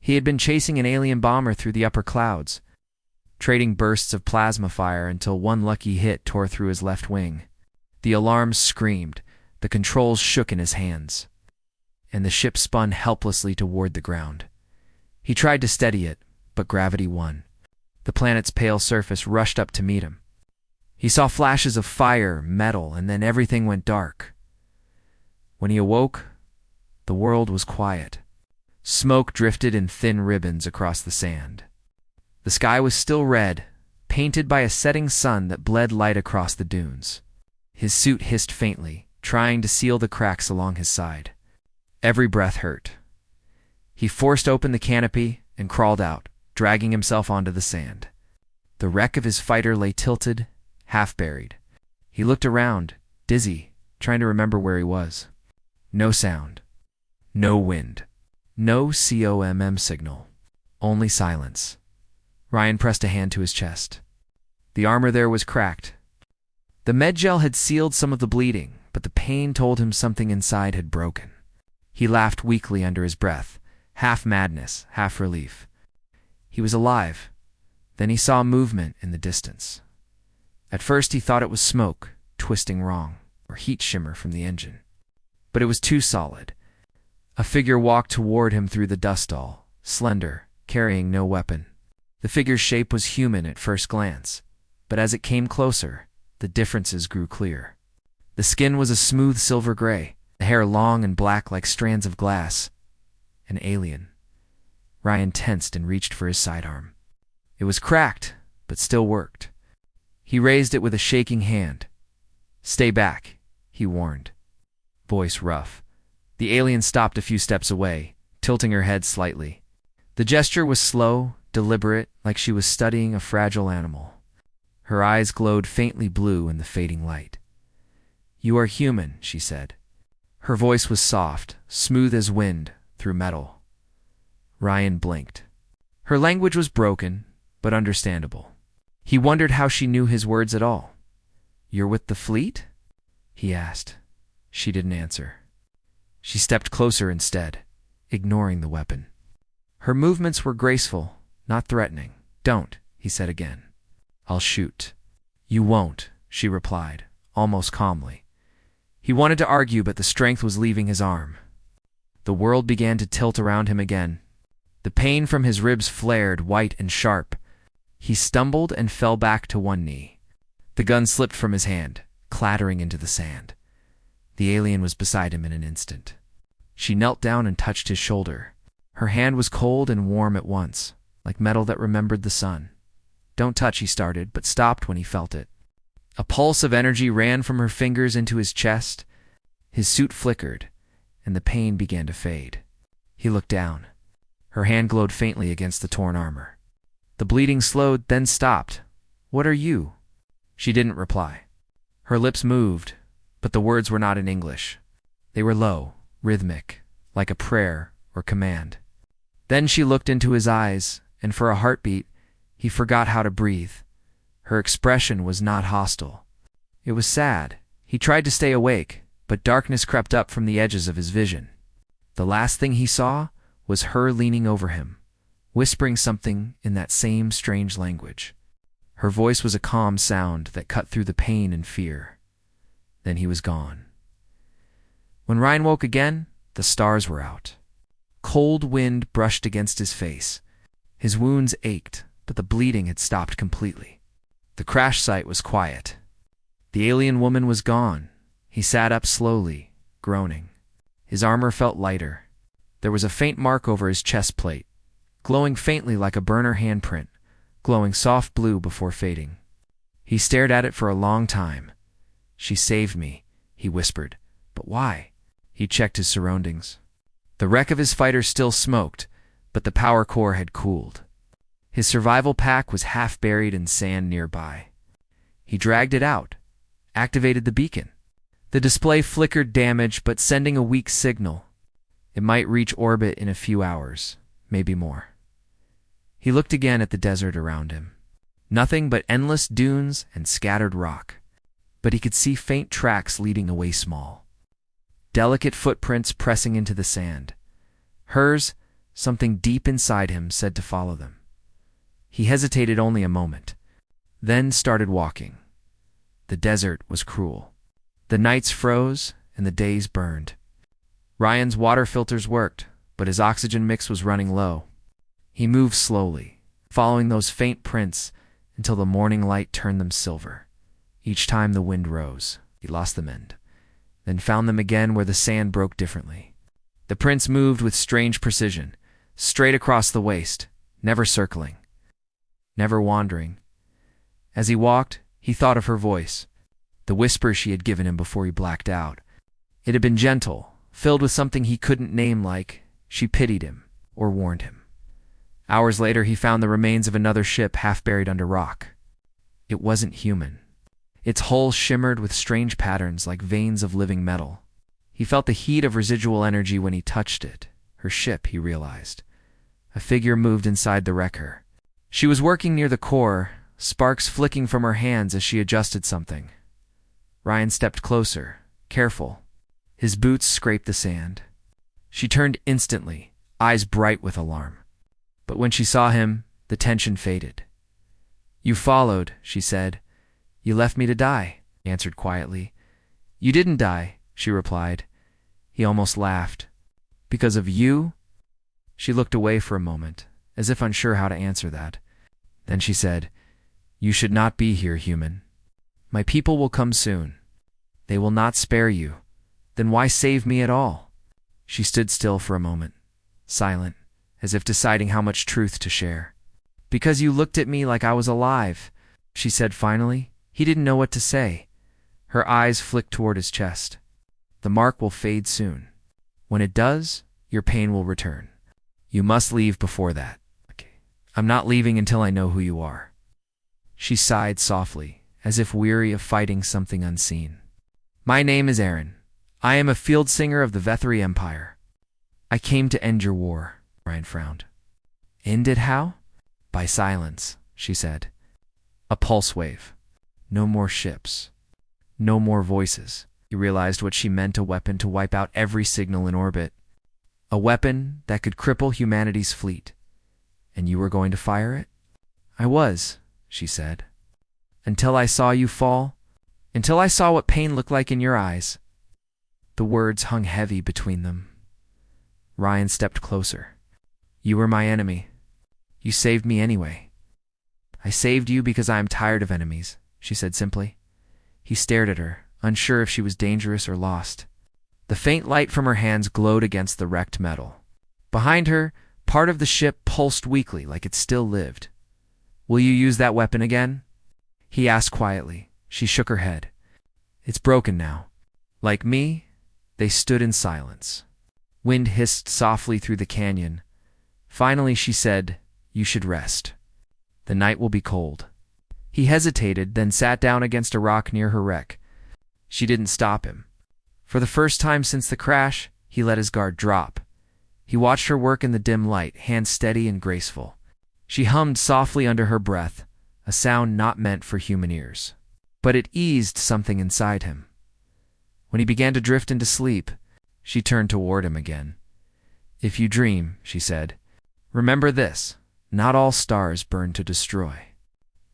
He had been chasing an alien bomber through the upper clouds, trading bursts of plasma fire until one lucky hit tore through his left wing. The alarms screamed, the controls shook in his hands, and the ship spun helplessly toward the ground. He tried to steady it, but gravity won. The planet's pale surface rushed up to meet him. He saw flashes of fire, metal, and then everything went dark. When he awoke, the world was quiet. Smoke drifted in thin ribbons across the sand. The sky was still red, painted by a setting sun that bled light across the dunes. His suit hissed faintly, trying to seal the cracks along his side. Every breath hurt. He forced open the canopy and crawled out, dragging himself onto the sand. The wreck of his fighter lay tilted, half buried. He looked around, dizzy, trying to remember where he was. No sound. No wind. No COMM signal. Only silence. Ryan pressed a hand to his chest. The armor there was cracked. The medgel had sealed some of the bleeding, but the pain told him something inside had broken. He laughed weakly under his breath, half madness, half relief. He was alive. Then he saw movement in the distance. At first he thought it was smoke, twisting wrong, or heat shimmer from the engine. But it was too solid. A figure walked toward him through the dust stall, slender, carrying no weapon. The figure's shape was human at first glance, but as it came closer, the differences grew clear. The skin was a smooth silver gray, the hair long and black like strands of glass. An alien. Ryan tensed and reached for his sidearm. It was cracked, but still worked. He raised it with a shaking hand. "Stay back," he warned. Voice rough. The alien stopped a few steps away, tilting her head slightly. The gesture was slow, deliberate, like she was studying a fragile animal. Her eyes glowed faintly blue in the fading light. "You are human," she said. Her voice was soft, smooth as wind, through metal. Ryan blinked. Her language was broken, but understandable. He wondered how she knew his words at all. "You're with the fleet?" he asked. She didn't answer. She stepped closer instead, ignoring the weapon. Her movements were graceful, not threatening. "Don't," he said again. "I'll shoot." "You won't," she replied, almost calmly. He wanted to argue, but the strength was leaving his arm. The world began to tilt around him again. The pain from his ribs flared, white and sharp. He stumbled and fell back to one knee. The gun slipped from his hand, clattering into the sand. The alien was beside him in an instant. She knelt down and touched his shoulder. Her hand was cold and warm at once, like metal that remembered the sun. "Don't touch," he started, but stopped when he felt it. A pulse of energy ran from her fingers into his chest. His suit flickered, and the pain began to fade. He looked down. Her hand glowed faintly against the torn armor. The bleeding slowed, then stopped. "What are you?" She didn't reply. Her lips moved, but the words were not in English. They were low, rhythmic, like a prayer or command. Then she looked into his eyes, and for a heartbeat, he forgot how to breathe. Her expression was not hostile. It was sad. He tried to stay awake, but darkness crept up from the edges of his vision. The last thing he saw was her leaning over him, whispering something in that same strange language. Her voice was a calm sound that cut through the pain and fear. Then he was gone. When Ryan woke again, the stars were out. Cold wind brushed against his face. His wounds ached, but the bleeding had stopped completely. The crash site was quiet. The alien woman was gone. He sat up slowly, groaning. His armor felt lighter. There was a faint mark over his chest plate, glowing faintly like a burner handprint, glowing soft blue before fading. He stared at it for a long time. "She saved me," he whispered. "But why?" He checked his surroundings. The wreck of his fighter still smoked, but the power core had cooled. His survival pack was half buried in sand nearby. He dragged it out, activated the beacon. The display flickered damage, but sending a weak signal. It might reach orbit in a few hours, maybe more. He looked again at the desert around him. Nothing but endless dunes and scattered rock. But he could see faint tracks leading away small. Delicate footprints pressing into the sand. Hers, something deep inside him said to follow them. He hesitated only a moment, then started walking. The desert was cruel. The nights froze and the days burned. Ryan's water filters worked, but his oxygen mix was running low. He moved slowly, following those faint prints until the morning light turned them silver. Each time the wind rose, he lost them then found them again where the sand broke differently. The prints moved with strange precision, straight across the waste, never circling, never wandering. As he walked, he thought of her voice, the whisper she had given him before he blacked out. It had been gentle, filled with something he couldn't name, like she pitied him or warned him. Hours later, he found the remains of another ship half buried under rock. It wasn't human. Its hull shimmered with strange patterns like veins of living metal. He felt the heat of residual energy when he touched it. Her ship, he realized. A figure moved inside the wrecker. She was working near the core, sparks flicking from her hands as she adjusted something. Ryan stepped closer, careful. His boots scraped the sand. She turned instantly, eyes bright with alarm. But when she saw him, the tension faded. "You followed," she said. "You left me to die," he answered quietly. "You didn't die," she replied. He almost laughed. "Because of you?" She looked away for a moment, as if unsure how to answer that. Then she said, "You should not be here, human. My people will come soon. They will not spare you. Then why save me at all?" She stood still for a moment, silent, as if deciding how much truth to share. "Because you looked at me like I was alive," she said finally. He didn't know what to say. Her eyes flicked toward his chest. "The mark will fade soon. When it does, your pain will return. You must leave before that." "Okay. I'm not leaving until I know who you are." She sighed softly, as if weary of fighting something unseen. "My name is Aaron. I am a field singer of the Vethri Empire. I came to end your war." Ryan frowned. "End it how?" "By silence," she said. "A pulse wave. No more ships. No more voices." He realized what she meant: a weapon to wipe out every signal in orbit. A weapon that could cripple humanity's fleet. "And you were going to fire it?" "I was," she said. "Until I saw you fall. Until I saw what pain looked like in your eyes." The words hung heavy between them. Ryan stepped closer. "You were my enemy. You saved me anyway." "I saved you because I am tired of enemies," she said simply. He stared at her, unsure if she was dangerous or lost. The faint light from her hands glowed against the wrecked metal. Behind her, part of the ship pulsed weakly, like it still lived. "Will you use that weapon again?" he asked quietly. She shook her head. "It's broken now." Like me, they stood in silence. Wind hissed softly through the canyon. Finally she said, "You should rest. The night will be cold." He hesitated, then sat down against a rock near her wreck. She didn't stop him. For the first time since the crash, he let his guard drop. He watched her work in the dim light, hands steady and graceful. She hummed softly under her breath, a sound not meant for human ears. But it eased something inside him. When he began to drift into sleep, she turned toward him again. "If you dream," she said, "remember this: not all stars burn to destroy.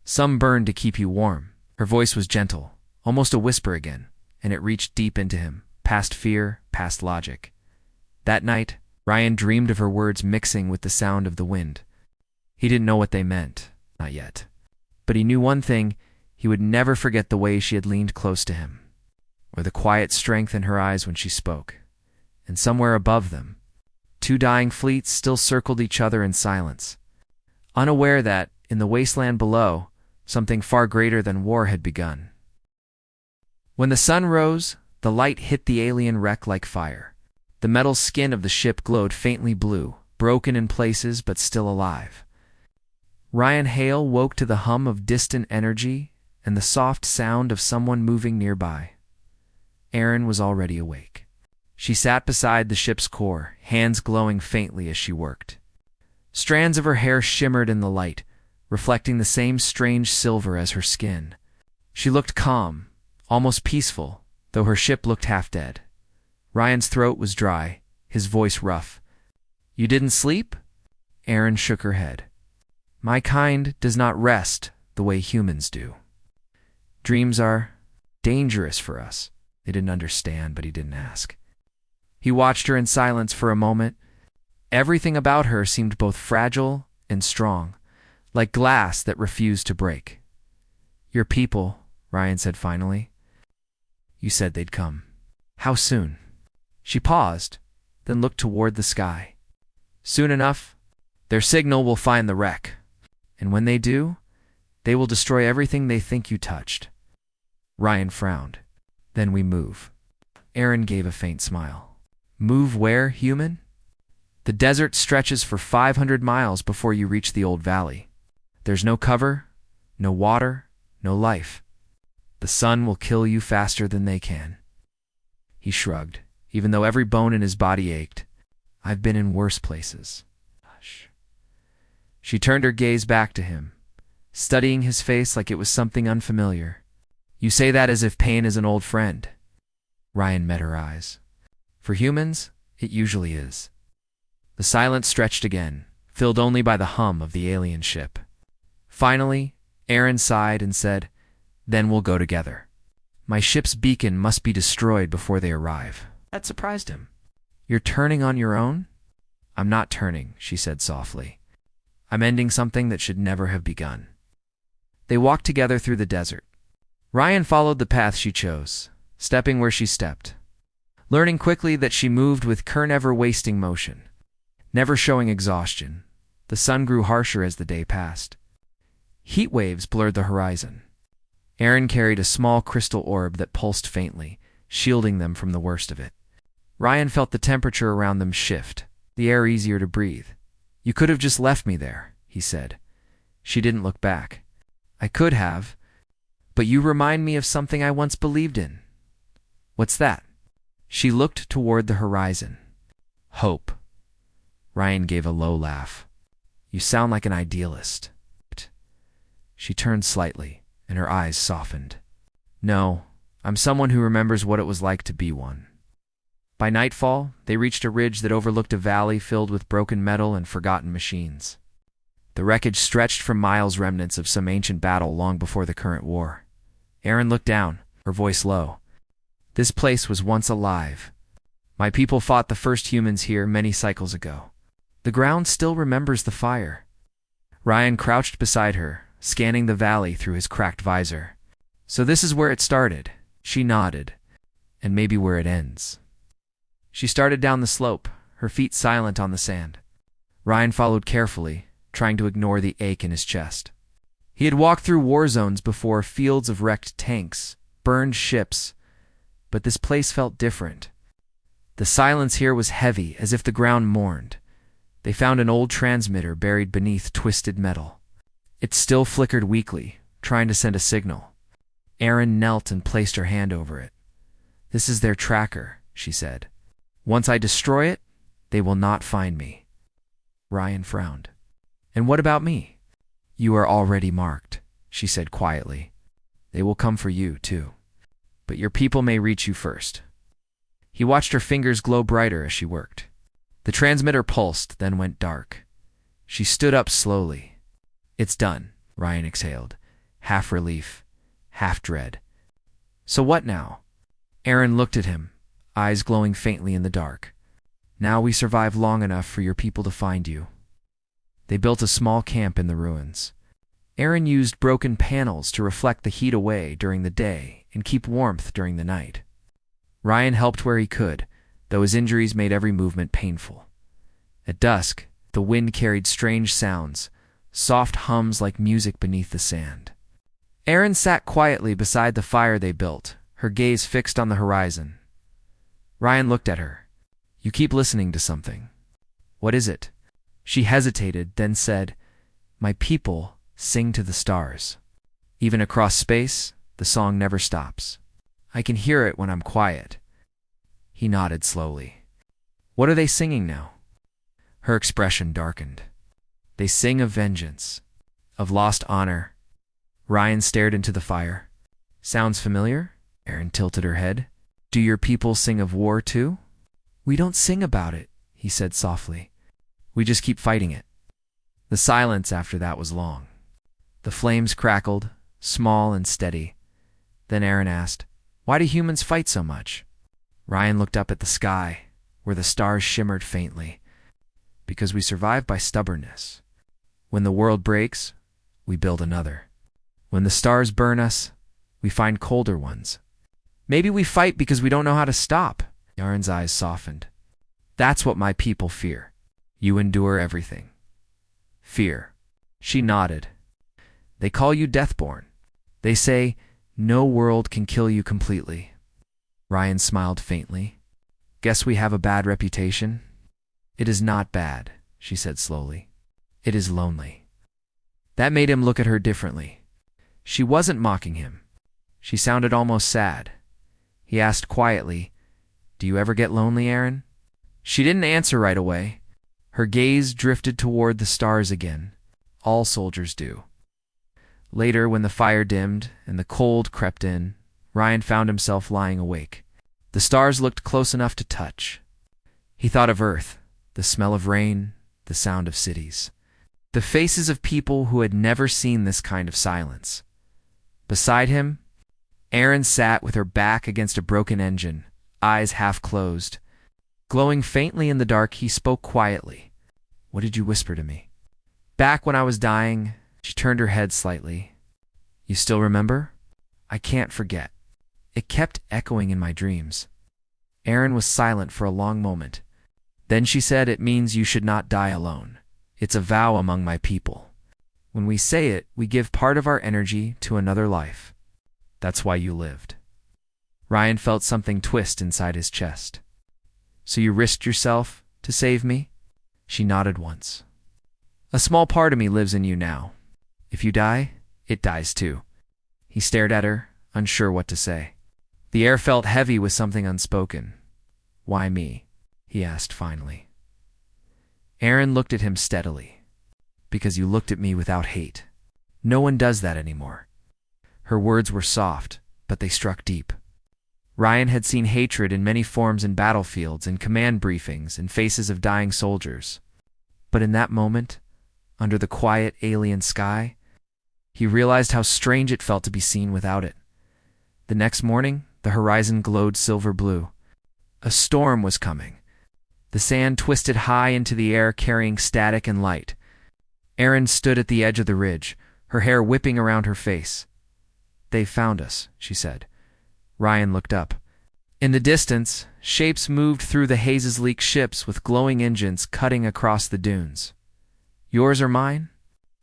Some burn to keep you warm." Her voice was gentle, almost a whisper again, and it reached deep into him, past fear, past logic. That night, Ryan dreamed of her words mixing with the sound of the wind. He didn't know what they meant, not yet. But he knew one thing: he would never forget the way she had leaned close to him, or the quiet strength in her eyes when she spoke. And somewhere above them, two dying fleets still circled each other in silence, unaware that, in the wasteland below, something far greater than war had begun. When the sun rose, the light hit the alien wreck like fire. The metal skin of the ship glowed faintly blue, broken in places but still alive. Ryan Hale woke to the hum of distant energy and the soft sound of someone moving nearby. Erin was already awake. She sat beside the ship's core, hands glowing faintly as she worked. Strands of her hair shimmered in the light, reflecting the same strange silver as her skin. She looked calm, almost peaceful, though her ship looked half dead. Ryan's throat was dry, his voice rough. You didn't sleep? Erin shook her head. My kind does not rest the way humans do. Dreams are dangerous for us. They didn't understand, but he didn't ask. He watched her in silence for a moment. Everything about her seemed both fragile and strong, like glass that refused to break. Your people, Ryan said finally. You said they'd come. How soon? She paused, then looked toward the sky. Soon enough, their signal will find the wreck. And when they do, they will destroy everything they think you touched. Ryan frowned. Then we move. Erin gave a faint smile. Move where, human? The desert stretches for 500 miles before you reach the old valley. There's no cover, no water, no life. The sun will kill you faster than they can. He shrugged, even though every bone in his body ached. I've been in worse places. Hush. She turned her gaze back to him, studying his face like it was something unfamiliar. You say that as if pain is an old friend. Ryan met her eyes. For humans, it usually is. The silence stretched again, filled only by the hum of the alien ship. Finally, Erin sighed and said, Then we'll go together. My ship's beacon must be destroyed before they arrive. That surprised him. You're turning on your own? I'm not turning, she said softly. I'm ending something that should never have begun. They walked together through the desert. Ryan followed the path she chose, stepping where she stepped, learning quickly that she moved with never-wasting motion, never showing exhaustion. The sun grew harsher as the day passed. Heat waves blurred the horizon. Erin carried a small crystal orb that pulsed faintly, shielding them from the worst of it. Ryan felt the temperature around them shift, the air easier to breathe. You could have just left me there, he said. She didn't look back. I could have, but you remind me of something I once believed in. What's that? She looked toward the horizon. Hope. Ryan gave a low laugh. You sound like an idealist. She turned slightly, and her eyes softened. No, I'm someone who remembers what it was like to be one. By nightfall, they reached a ridge that overlooked a valley filled with broken metal and forgotten machines. The wreckage stretched for miles, remnants of some ancient battle long before the current war. Erin looked down, her voice low. This place was once alive. My people fought the first humans here many cycles ago. The ground still remembers the fire. Ryan crouched beside her, scanning the valley through his cracked visor. So this is where it started. She nodded. And maybe where it ends. She started down the slope, her feet silent on the sand. Ryan followed carefully, trying to ignore the ache in his chest. He had walked through war zones before, fields of wrecked tanks, burned ships, but this place felt different. The silence here was heavy, as if the ground mourned. They found an old transmitter buried beneath twisted metal. It still flickered weakly, trying to send a signal. Erin knelt and placed her hand over it. This is their tracker, she said. Once I destroy it, they will not find me. Ryan frowned. And what about me? You are already marked, she said quietly. They will come for you, too. But your people may reach you first. He watched her fingers glow brighter as she worked. The transmitter pulsed, then went dark. She stood up slowly. It's done, Ryan exhaled, half relief, half dread. So what now? Erin looked at him, eyes glowing faintly in the dark. Now we survive long enough for your people to find you. They built a small camp in the ruins. Erin used broken panels to reflect the heat away during the day and keep warmth during the night. Ryan helped where he could, though his injuries made every movement painful. At dusk, the wind carried strange sounds, soft hums like music beneath the sand. Erin sat quietly beside the fire they built, her gaze fixed on the horizon. Ryan looked at her. You keep listening to something. What is it? She hesitated, then said, My people sing to the stars. Even across space, the song never stops. I can hear it when I'm quiet. He nodded slowly. What are they singing now? Her expression darkened. They sing of vengeance, of lost honor. Ryan stared into the fire. Sounds familiar? Erin tilted her head. Do your people sing of war too? We don't sing about it, he said softly. We just keep fighting it. The silence after that was long. The flames crackled, small and steady. Then Aaron asked, "Why do humans fight so much?" Ryan looked up at the sky, where the stars shimmered faintly. "Because we survive by stubbornness. When the world breaks, we build another. When the stars burn us, we find colder ones. Maybe we fight because we don't know how to stop." Aaron's eyes softened. "That's what my people fear. You endure everything. Fear." She nodded. "They call you Deathborn. They say no world can kill you completely." Ryan smiled faintly. "Guess we have a bad reputation?" "It is not bad," she said slowly. "It is lonely." That made him look at her differently. She wasn't mocking him. She sounded almost sad. He asked quietly, "Do you ever get lonely, Aaron?" She didn't answer right away. Her gaze drifted toward the stars again. All soldiers do. Later, when the fire dimmed and the cold crept in, Ryan found himself lying awake. The stars looked close enough to touch. He thought of Earth, the smell of rain, the sound of cities, the faces of people who had never seen this kind of silence. Beside him, Erin sat with her back against a broken engine, eyes half closed. Glowing faintly in the dark, he spoke quietly. "What did you whisper to me?" "Back when I was dying." She turned her head slightly. "You still remember?" "I can't forget. It kept echoing in my dreams." Erin was silent for a long moment. Then she said, "It means you should not die alone. It's a vow among my people. When we say it, we give part of our energy to another life. That's why you lived." Ryan felt something twist inside his chest. "So you risked yourself to save me?" She nodded once. "A small part of me lives in you now. If you die, it dies too." He stared at her, unsure what to say. The air felt heavy with something unspoken. "Why me?" he asked finally. Erin looked at him steadily. "Because you looked at me without hate. No one does that anymore." Her words were soft, but they struck deep. Ryan had seen hatred in many forms in battlefields, in command briefings, in faces of dying soldiers. But in that moment, under the quiet alien sky, he realized how strange it felt to be seen without it. The next morning, the horizon glowed silver blue. A storm was coming. The sand twisted high into the air, carrying static and light. Erin stood at the edge of the ridge, her hair whipping around her face. "They found us," she said. Ryan looked up. In the distance, shapes moved through the hazes like ships with glowing engines cutting across the dunes. "Yours or mine?"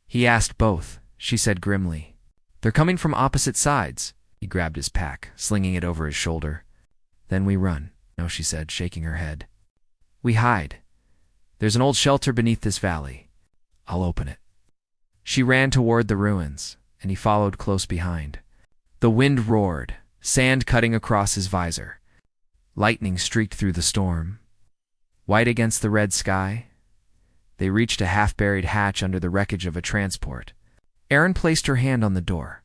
He asked both, she said grimly. "They're coming from opposite sides." He grabbed his pack, slinging it over his shoulder. "Then we run," no, she said, shaking her head. "We hide. There's an old shelter beneath this valley. I'll open it." She ran toward the ruins, and he followed close behind. The wind roared, sand cutting across his visor. Lightning streaked through the storm. White against the red sky, they reached a half-buried hatch under the wreckage of a transport. Erin placed her hand on the door.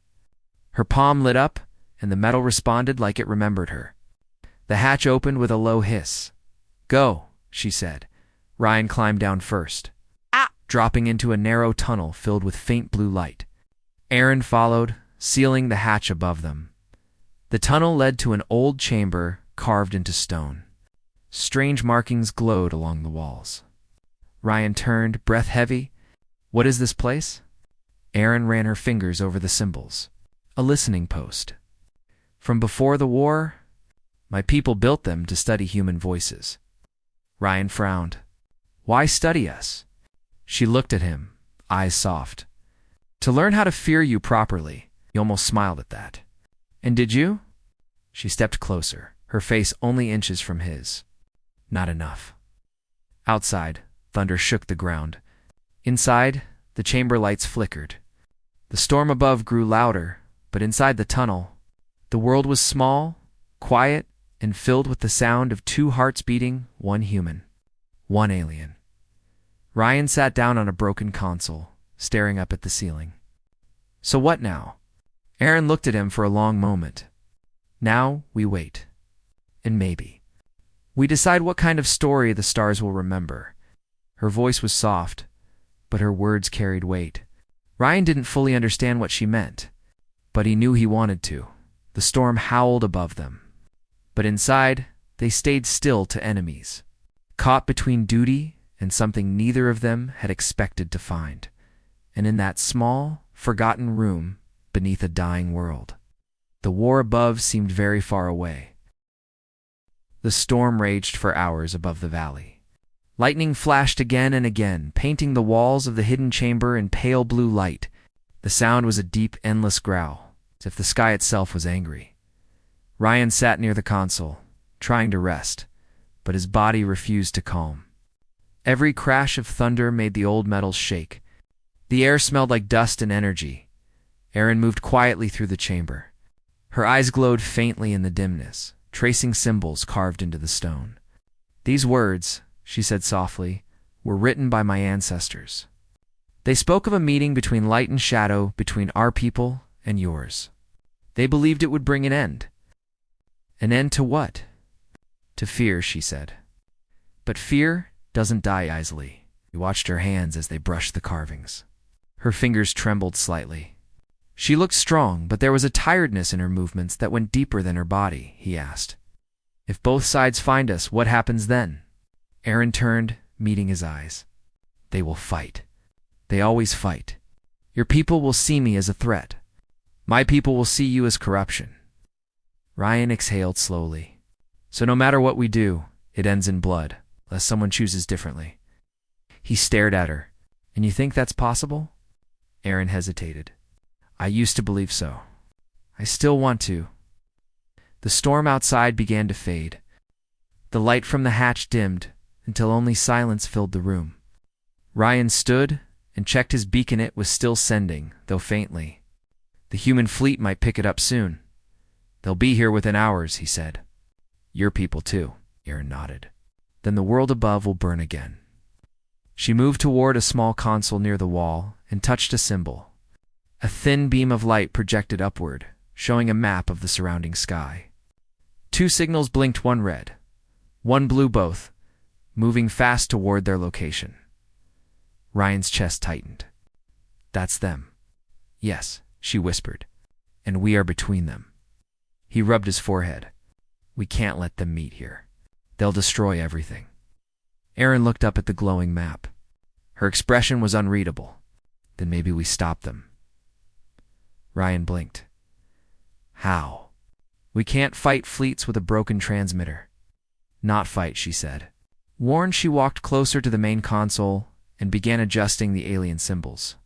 Her palm lit up, and the metal responded like it remembered her. The hatch opened with a low hiss. "Go," she said. Ryan climbed down first, dropping into a narrow tunnel filled with faint blue light. Erin followed, sealing the hatch above them. The tunnel led to an old chamber carved into stone. Strange markings glowed along the walls. Ryan turned, breath heavy. "What is this place?" Erin ran her fingers over the symbols. "A listening post. From before the war, my people built them to study human voices." Ryan frowned. "Why study us?" She looked at him, eyes soft. "To learn how to fear you properly." He almost smiled at that. "And did you?" She stepped closer, her face only inches from his. "Not enough." Outside, thunder shook the ground. Inside, the chamber lights flickered. The storm above grew louder, but inside the tunnel, the world was small, quiet, and filled with the sound of two hearts beating, one human, one alien. Ryan sat down on a broken console, staring up at the ceiling. "So what now?" Erin looked at him for a long moment. "Now we wait. And maybe we decide what kind of story the stars will remember." Her voice was soft, but her words carried weight. Ryan didn't fully understand what she meant, but he knew he wanted to. The storm howled above them, but inside, they stayed still to enemies, caught between duty and something neither of them had expected to find, and in that small, forgotten room beneath a dying world. The war above seemed very far away. The storm raged for hours above the valley. Lightning flashed again and again, painting the walls of the hidden chamber in pale blue light. The sound was a deep, endless growl, as if the sky itself was angry. Ryan sat near the console, trying to rest, but his body refused to calm. Every crash of thunder made the old metals shake. The air smelled like dust and energy. Erin moved quietly through the chamber. Her eyes glowed faintly in the dimness, tracing symbols carved into the stone. "These words," she said softly, "were written by my ancestors. They spoke of a meeting between light and shadow, between our people and yours. They believed it would bring an end." "An end to what?" "To fear," she said. "But fear doesn't die easily." He watched her hands as they brushed the carvings. Her fingers trembled slightly. She looked strong, but there was a tiredness in her movements that went deeper than her body. He asked, "If both sides find us, what happens then?" Erin turned, meeting his eyes. "They will fight. They always fight. Your people will see me as a threat. My people will see you as corruption." Ryan exhaled slowly. "So no matter what we do, it ends in blood, unless someone chooses differently." He stared at her. "And you think that's possible?" Erin hesitated. "I used to believe so. I still want to." The storm outside began to fade. The light from the hatch dimmed until only silence filled the room. Ryan stood and checked his beacon. It was still sending, though faintly. "The human fleet might pick it up soon. They'll be here within hours," he said. "Your people too," Erin nodded. "Then the world above will burn again." She moved toward a small console near the wall and touched a symbol. A thin beam of light projected upward, showing a map of the surrounding sky. Two signals blinked, one red, one blue, both moving fast toward their location. Ryan's chest tightened. "That's them." "Yes," she whispered, "and we are between them." He rubbed his forehead. "We can't let them meet here. They'll destroy everything." Erin looked up at the glowing map. Her expression was unreadable. "Then maybe we stop them." Ryan blinked. "How?" "We can't fight fleets with a broken transmitter." "Not fight," she said. Warned, she walked closer to the main console and began adjusting the alien symbols.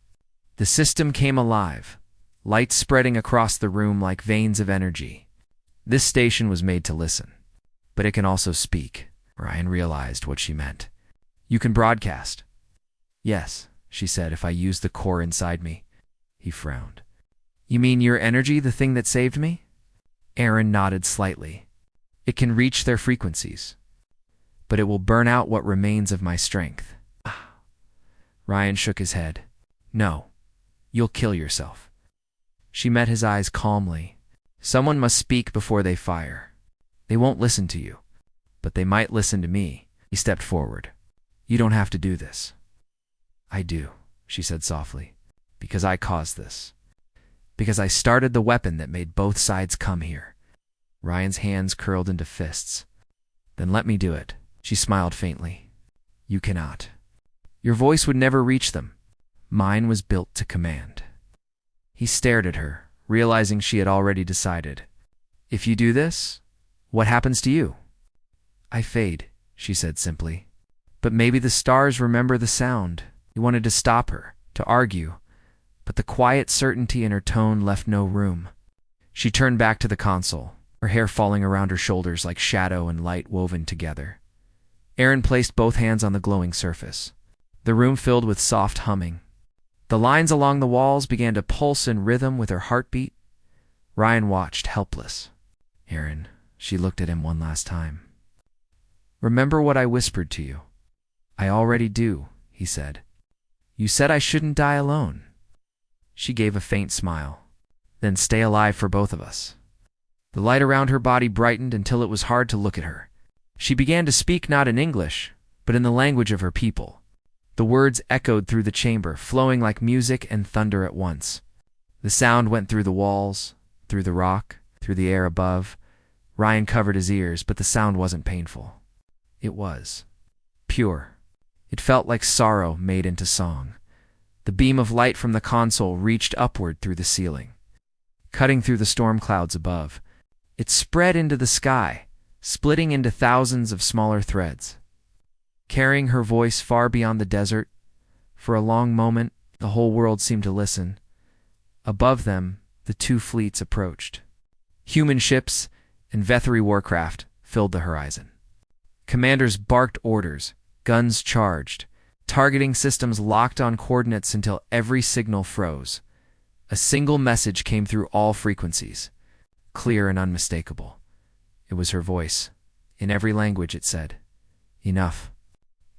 The system came alive, lights spreading across the room like veins of energy. This station was made to listen, but it can also speak. Ryan realized what she meant. "You can broadcast." "Yes," she said, "if I use the core inside me." He frowned. "You mean your energy, the thing that saved me?" Erin nodded slightly. "It can reach their frequencies, but it will burn out what remains of my strength." Ryan shook his head. "No, you'll kill yourself." She met his eyes calmly. "Someone must speak before they fire. They won't listen to you, but they might listen to me." He stepped forward. "You don't have to do this." "I do," she said softly, "because I caused this. Because I started the weapon that made both sides come here." Ryan's hands curled into fists. "Then let me do it." She smiled faintly. "You cannot. Your voice would never reach them. Mine was built to command." He stared at her, realizing she had already decided. "If you do this, what happens to you?" "I fade," she said simply. "But maybe the stars remember the sound." He wanted to stop her, to argue, but the quiet certainty in her tone left no room. She turned back to the console, her hair falling around her shoulders like shadow and light woven together. Erin placed both hands on the glowing surface. The room filled with soft humming. The lines along the walls began to pulse in rhythm with her heartbeat. Ryan watched, helpless. "Erin," she looked at him one last time. "Remember what I whispered to you?" "I already do," he said. "You said I shouldn't die alone." She gave a faint smile. "Then stay alive for both of us." The light around her body brightened until it was hard to look at her. She began to speak not in English, but in the language of her people. The words echoed through the chamber, flowing like music and thunder at once. The sound went through the walls, through the rock, through the air above. Ryan covered his ears, but the sound wasn't painful. It was pure. It felt like sorrow made into song. The beam of light from the console reached upward through the ceiling, cutting through the storm clouds above. It spread into the sky, splitting into thousands of smaller threads, carrying her voice far beyond the desert. For a long moment, the whole world seemed to listen. Above them, the two fleets approached. Human ships and Vethri warcraft filled the horizon. Commanders barked orders, guns charged, targeting systems locked on coordinates until every signal froze. A single message came through all frequencies, clear and unmistakable. It was her voice. In every language it said, "Enough.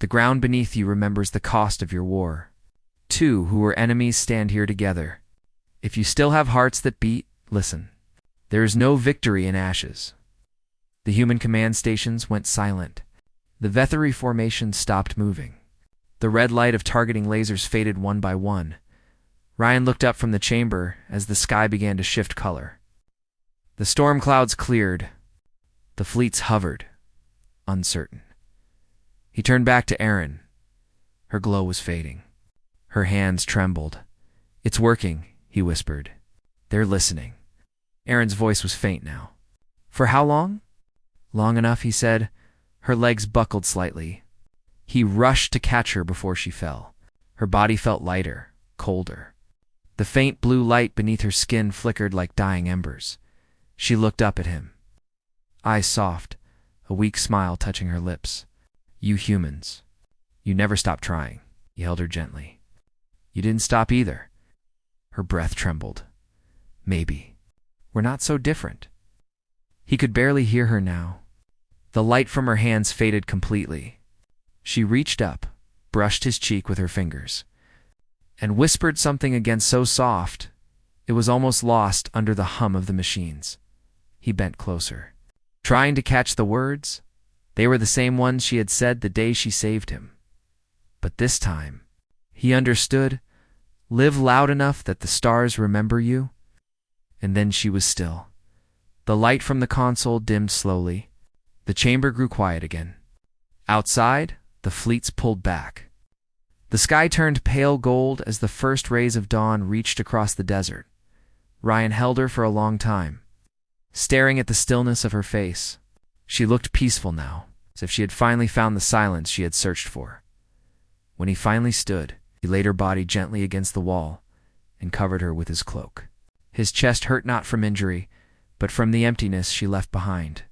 The ground beneath you remembers the cost of your war. Two who were enemies stand here together. If you still have hearts that beat, listen. There is no victory in ashes." The human command stations went silent. The Vethri formation stopped moving. The red light of targeting lasers faded one by one. Ryan looked up from the chamber as the sky began to shift color. The storm clouds cleared. The fleets hovered, uncertain. He turned back to Erin. Her glow was fading. Her hands trembled. "It's working," he whispered. "They're listening." Erin's voice was faint now. "For how long?" "Long enough," he said. Her legs buckled slightly. He rushed to catch her before she fell. Her body felt lighter, colder. The faint blue light beneath her skin flickered like dying embers. She looked up at him, eyes soft, a weak smile touching her lips. "You humans, you never stop trying." He held her gently. "You didn't stop either." Her breath trembled. "Maybe. We're not so different." He could barely hear her now. The light from her hands faded completely. She reached up, brushed his cheek with her fingers, and whispered something again so soft it was almost lost under the hum of the machines. He bent closer, trying to catch the words. They were the same ones she had said the day she saved him. But this time, he understood. "Live loud enough that the stars remember you." And then she was still. The light from the console dimmed slowly. The chamber grew quiet again. Outside, the fleets pulled back. The sky turned pale gold as the first rays of dawn reached across the desert. Ryan held her for a long time, staring at the stillness of her face. She looked peaceful now, as if she had finally found the silence she had searched for. When he finally stood, he laid her body gently against the wall and covered her with his cloak. His chest hurt not from injury, but from the emptiness she left behind.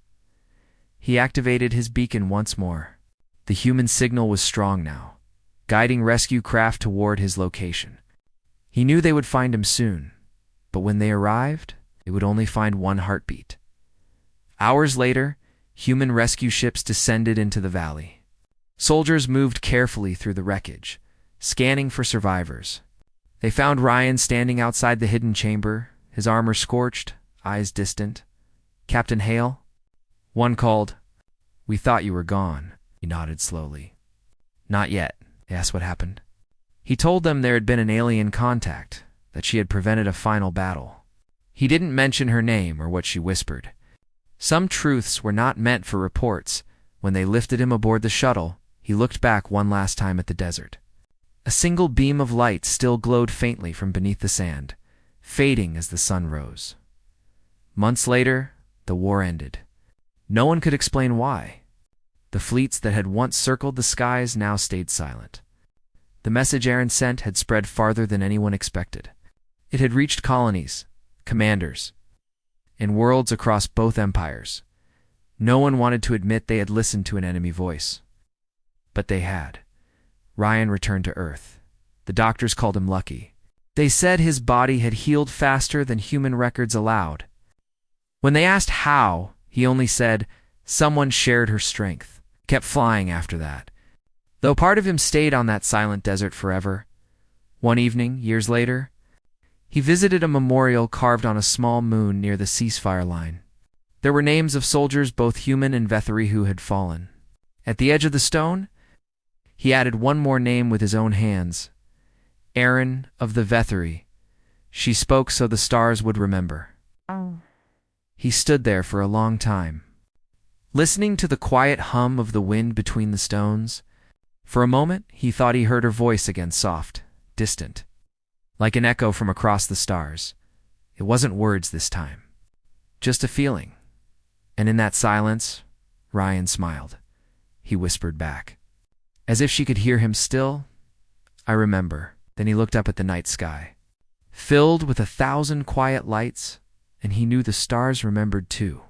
He activated his beacon once more. The human signal was strong now, guiding rescue craft toward his location. He knew they would find him soon, but when they arrived, they would only find one heartbeat. Hours later, human rescue ships descended into the valley. Soldiers moved carefully through the wreckage, scanning for survivors. They found Ryan standing outside the hidden chamber, his armor scorched, eyes distant. "Captain Hale?" One called. "We thought you were gone." He nodded slowly. "Not yet." They asked what happened. He told them there had been an alien contact, that she had prevented a final battle. He didn't mention her name or what she whispered. Some truths were not meant for reports. When they lifted him aboard the shuttle, he looked back one last time at the desert. A single beam of light still glowed faintly from beneath the sand, fading as the sun rose. Months later, the war ended. No one could explain why. The fleets that had once circled the skies now stayed silent. The message Erin sent had spread farther than anyone expected. It had reached colonies, commanders, and worlds across both empires. No one wanted to admit they had listened to an enemy voice. But they had. Ryan returned to Earth. The doctors called him lucky. They said his body had healed faster than human records allowed. When they asked how, he only said, "Someone shared her strength." Kept flying after that, though part of him stayed on that silent desert forever. One evening, years later, he visited a memorial carved on a small moon near the ceasefire line. There were names of soldiers, both human and Vethri, who had fallen. At the edge of the stone, He added one more name with his own hands. Erin of the Vethery. She spoke so the stars would remember. He stood there for a long time, listening to the quiet hum of the wind between the stones. For a moment, he thought he heard her voice again, soft, distant, like an echo from across the stars. It wasn't words this time, just a feeling. And in that silence, Ryan smiled. He whispered back, as if she could hear him still, "I remember." Then he looked up at the night sky, filled with 1,000 quiet lights, and he knew the stars remembered too.